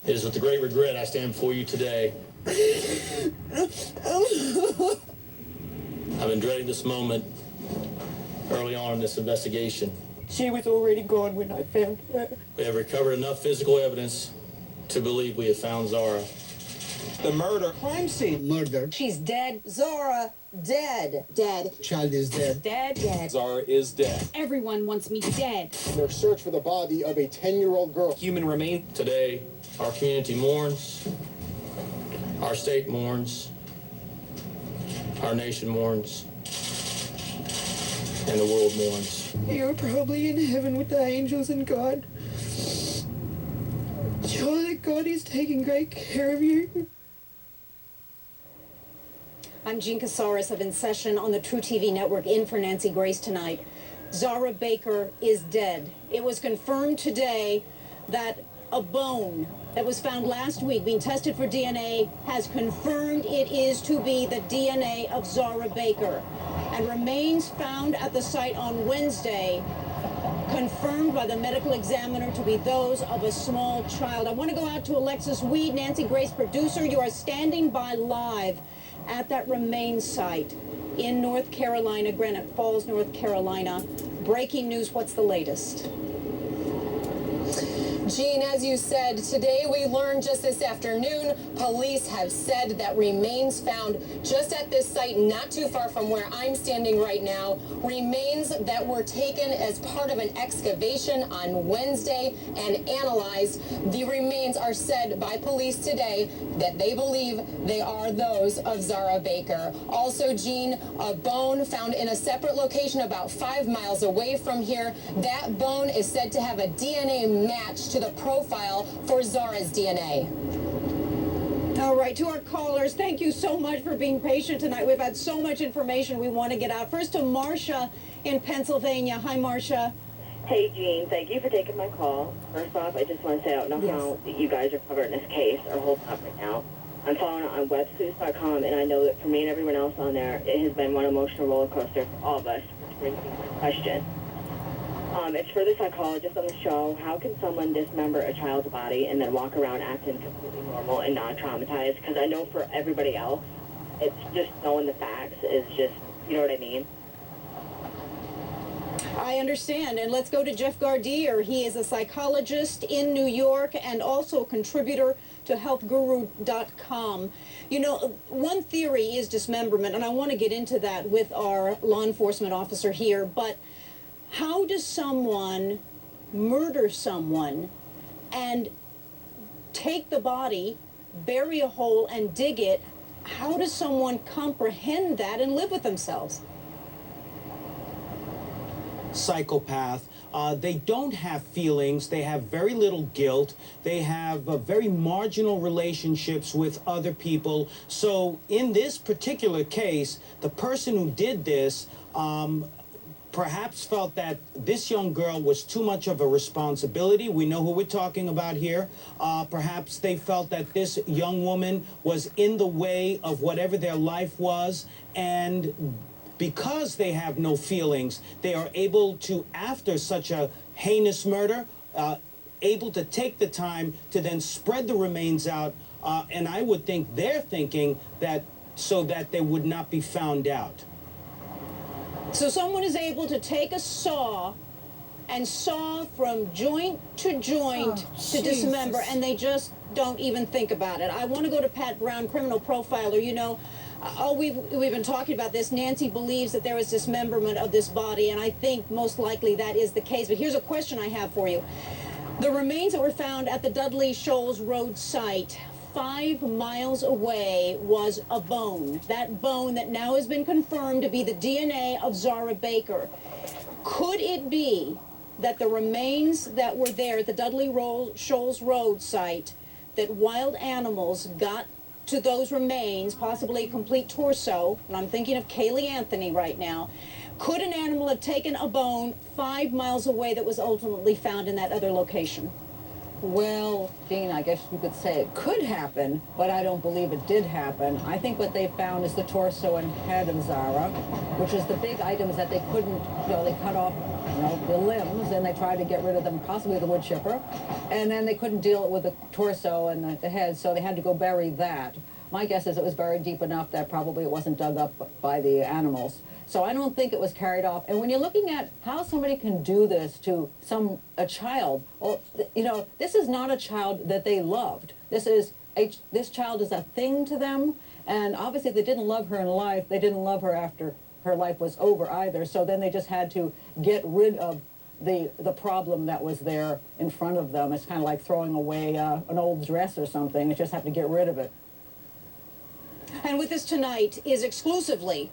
It is with great regret I stand before you today. I've been dreading this moment early on in this investigation. She was already gone when I found her. We have recovered enough physical evidence to believe we have found Zahra. The murder. Crime scene. Murder. She's dead. Zahra, dead. Dead. Child is dead. Dead. Dead. Zahra is dead. Everyone wants me dead. Their search for the body of a 10-year-old girl. Human remains. Today, our community mourns, our state mourns, our nation mourns, and the world mourns. You're probably in heaven with the angels and God. Sure that God is taking great care of you. I'm Jean Casares of In Session on the True TV network in for Nancy Grace tonight. Zahra Baker is dead. It was confirmed today that a bone that was found last week being tested for DNA has confirmed it is to be the DNA of Zahra Baker. And remains found at the site on Wednesday confirmed by the medical examiner to be those of a small child. I want to go out to Alexis Weed, Nancy Grace producer. You are standing by live at that remains site in North Carolina, Granite Falls, North Carolina. Breaking news, what's the latest? Jean, as you said, today we learned just this afternoon, police have said that remains found just at this site, not too far from where I'm standing right now, remains that were taken as part of an excavation on Wednesday and analyzed. The remains are said by police today that they believe they are those of Zahra Baker. Also, Jean, a bone found in a separate location about 5 miles away from here. That bone is said to have a DNA match to the profile for Zahra's DNA. All right, to our callers, thank you so much for being patient tonight. We've had so much information we want to get out. First to Marcia in Pennsylvania. Hi, Marcia. Hey, Jean, thank you for taking my call. First off, I just want to say I don't know how you guys are covering this case or holding up right now. I'm following it on websleuths.com, and I know that for me and everyone else on there, it has been one emotional roller coaster for all of us, which brings me to my question. It's for the psychologist on the show. How can someone dismember a child's body and then walk around acting completely normal and not traumatized? Because I know for everybody else, it's just knowing the facts is just, you know what I mean? I understand. And let's go to Jeff Gardier. He is a psychologist in New York and also a contributor to healthguru.com. You know, one theory is dismemberment, and I want to get into that with our law enforcement officer here, but how does someone murder someone and take the body, bury a hole, and dig it? How does someone comprehend that and live with themselves? Psychopath. They don't have feelings. They have very little guilt. They have very marginal relationships with other people. So in this particular case, the person who did this perhaps felt that this young girl was too much of a responsibility. We know who we're talking about here. Perhaps they felt that this young woman was in the way of whatever their life was, and because they have no feelings, they are able to, after such a heinous murder, able to take the time to then spread the remains out, and I would think they're thinking that so that they would not be found out. So someone is able to take a saw and saw from joint to joint to dismember, and they just don't even think about it. I want to go to Pat Brown, criminal profiler. You know, we've been talking about this. Nancy believes that there was dismemberment of this body, and I think most likely that is the case. But here's a question I have for you. The remains that were found at the Dudley Shoals Road site 5 miles away was a bone. That bone that now has been confirmed to be the DNA of Zahra Baker. Could it be that the remains that were there at the Dudley Shoals Road site, that wild animals got to those remains, possibly a complete torso, and I'm thinking of Kaylee Anthony right now, could an animal have taken a bone 5 miles away that was ultimately found in that other location? Well, Jean, I guess you could say it could happen, but I don't believe it did happen. I think what they found is the torso and head of Zahra, which is the big items that they couldn't, they cut off, the limbs, and they tried to get rid of them, possibly the wood chipper, and then they couldn't deal with the torso and the head, so they had to go bury that. My guess is it was buried deep enough that probably it wasn't dug up by the animals. So I don't think it was carried off. And when you're looking at how somebody can do this to a child, well, this is not a child that they loved. This child is a thing to them, and obviously they didn't love her in life. They didn't love her after her life was over either. So then they just had to get rid of the problem that was there in front of them. It's kind of like throwing away an old dress or something. They just have to get rid of it. And with us tonight is exclusively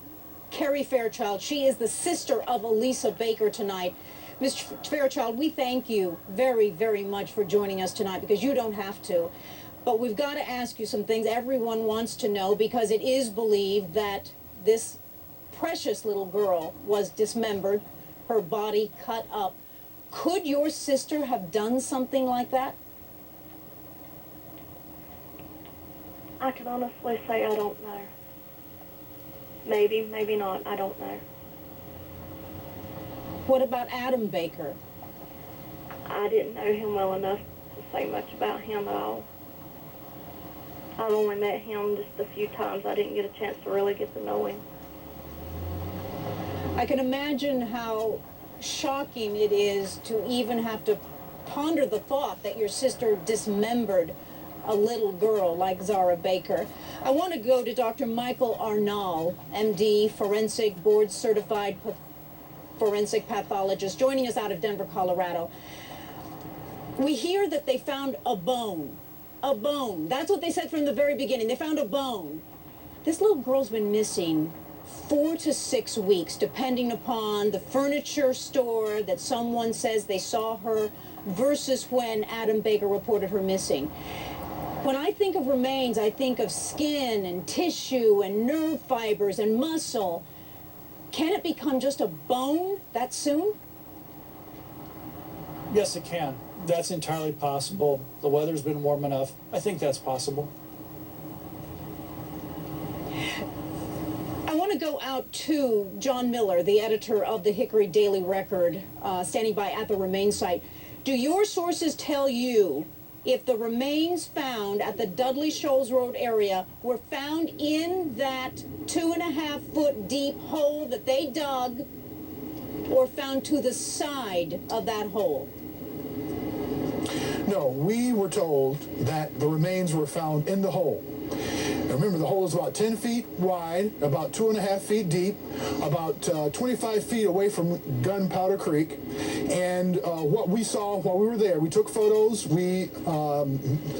Carrie Fairchild. She is the sister of Elisa Baker tonight. Ms. Fairchild, we thank you very, very much for joining us tonight, because you don't have to. But we've got to ask you some things everyone wants to know, because it is believed that this precious little girl was dismembered, her body cut up. Could your sister have done something like that? I can honestly say I don't know. Maybe, maybe not. I don't know. What about Adam Baker? I didn't know him well enough to say much about him at all. I've only met him just a few times. I didn't get a chance to really get to know him. I can imagine how shocking it is to even have to ponder the thought that your sister dismembered a little girl like Zahra Baker. I want to go to Dr. Michael Arnall, MD, forensic, board-certified forensic pathologist, joining us out of Denver, Colorado. We hear that they found a bone. A bone. That's what they said from the very beginning. They found a bone. This little girl's been missing 4 to 6 weeks, depending upon the furniture store that someone says they saw her versus when Adam Baker reported her missing. When I think of remains, I think of skin and tissue and nerve fibers and muscle. Can it become just a bone that soon? Yes, it can. That's entirely possible. The weather's been warm enough. I think that's possible. I want to go out to John Miller, the editor of the Hickory Daily Record, standing by at the remains site. Do your sources tell you if the remains found at the Dudley Shoals Road area were found in that 2.5-foot deep hole that they dug, or found to the side of that hole? No, we were told that the remains were found in the hole. Now remember, the hole is about 10 feet wide, about 2.5 feet deep, about 25 feet away from Gunpowder Creek. And what we saw while we were there, we took photos, we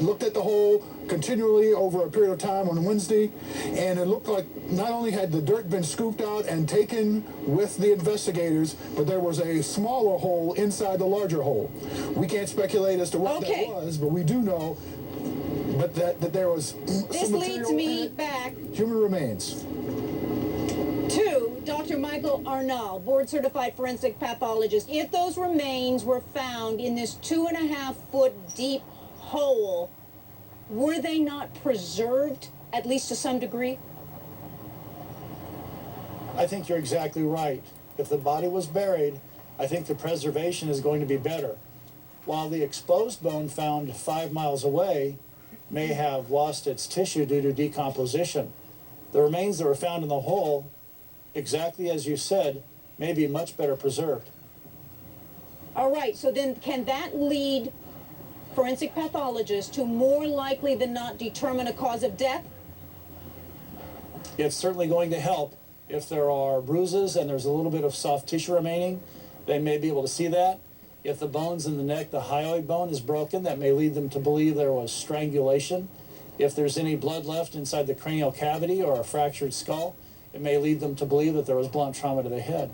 looked at the hole continually over a period of time on Wednesday, and it looked like not only had the dirt been scooped out and taken with the investigators, but there was a smaller hole inside the larger hole. We can't speculate as to what that was, but we do know that there was this some leads me back human remains to Dr. Michael Arnall, board-certified forensic pathologist. If those remains were found in this 2.5-foot deep hole, were they not preserved, at least to some degree? I think you're exactly right. If the body was buried, I think the preservation is going to be better. While the exposed bone found 5 miles away may have lost its tissue due to decomposition, the remains that were found in the hole, exactly as you said, may be much better preserved. All right, so then can that lead forensic pathologists to more likely than not determine a cause of death? It's certainly going to help. If there are bruises and there's a little bit of soft tissue remaining, they may be able to see that. If the bones in the neck, the hyoid bone, is broken, that may lead them to believe there was strangulation. If there's any blood left inside the cranial cavity or a fractured skull, it may lead them to believe that there was blunt trauma to the head.